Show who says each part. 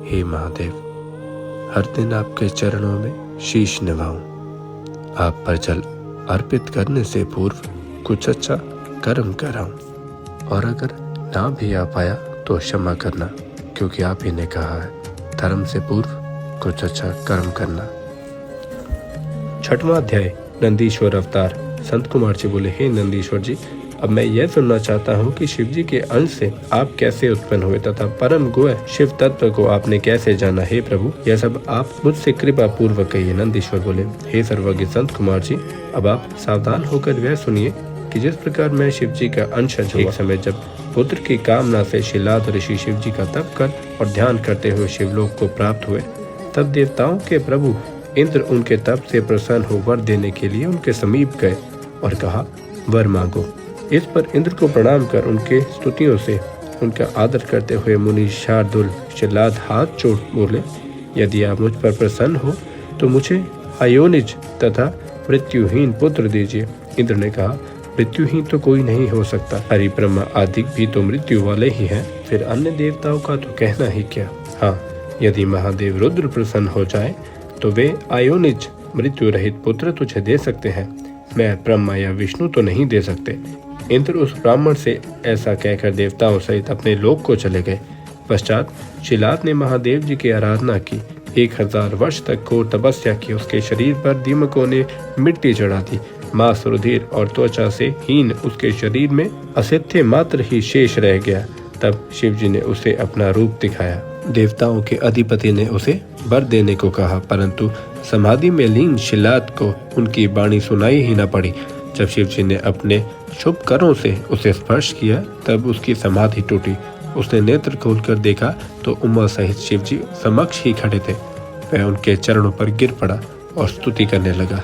Speaker 1: हे महादेव, हर दिन आपके चरणों में शीश निभाऊं। आप पर जल अर्पित करने से पूर्व कुछ अच्छा कर्म कराऊं, और अगर ना भी आ पाया तो क्षमा करना, क्योंकि आप ही ने कहा है धर्म से पूर्व कुछ अच्छा कर्म करना। 6वां अध्याय, नंदीश्वर अवतार। संत कुमार जी बोले, हे नंदीश्वर जी, अब मैं यह सुनना चाहता हूँ कि शिव जी के अंश से आप कैसे उत्पन्न हुए तथा परम गुह शिव तत्व को आपने कैसे जाना। हे प्रभु, यह सब आप मुझसे कृपा पूर्वक कहिए। नंदीश्वर बोले, हे सर्वज्ञ संत कुमार जी, अब आप सावधान होकर वह सुनिए कि जिस प्रकार मैं शिव जी का अंशज हुआ। एक समय जब पुत्र की कामना से शिलाद ऋषि शिव जी का तप कर और ध्यान करते हुए शिवलोक को प्राप्त हुए, तब देवताओं के प्रभु इंद्र उनके तप से प्रसन्न हो वर देने के लिए उनके समीप गए और कहा, वर मांगो। इस पर इंद्र को प्रणाम कर उनके स्तुतियों से उनका आदर करते हुए मुनि शार्दुल शिलाद हाथ जोड़ बोले, यदि आप मुझ पर प्रसन्न हो तो मुझे अयोनिज तथा मृत्युहीन पुत्र दीजिए। इंद्र ने कहा, मृत्युहीन तो कोई नहीं हो सकता, हरि ब्रह्मा आदि भी तो मृत्यु वाले ही हैं, फिर अन्य देवताओं का तो कहना ही क्या। हाँ, यदि महादेव रुद्र प्रसन्न हो जाए तो वे अयोनिज मृत्यु रहित पुत्र तुझे दे सकते हैं, मैं ब्रह्मा या विष्णु तो नहीं दे सकते। इंद्र उस ब्राह्मण से ऐसा कहकर देवताओं सहित अपने लोक को चले गए। पश्चात शिलाद ने महादेव जी की आराधना की। 1000 वर्ष तक घोर तपस्या की। उसके शरीर पर दीमकों ने मिट्टी चढ़ा दी। मांस, रुधिर और त्वचा से हीन उसके शरीर में असित्य मात्र ही शेष रह गया। तब शिव जी ने उसे अपना रूप दिखाया। देवताओं के अधिपति ने उसे वर देने को कहा, परंतु समाधि में लीन शिलाद को उनकी वाणी सुनाई ही न पड़ी। जब शिव जी ने अपने शुभ करों से उसे स्पर्श किया, तब उसकी समाधि टूटी। उसने नेत्र खोलकर देखा तो उमा सहित शिव जी समक्ष ही खड़े थे। वह उनके चरणों पर गिर पड़ा और स्तुति करने लगा।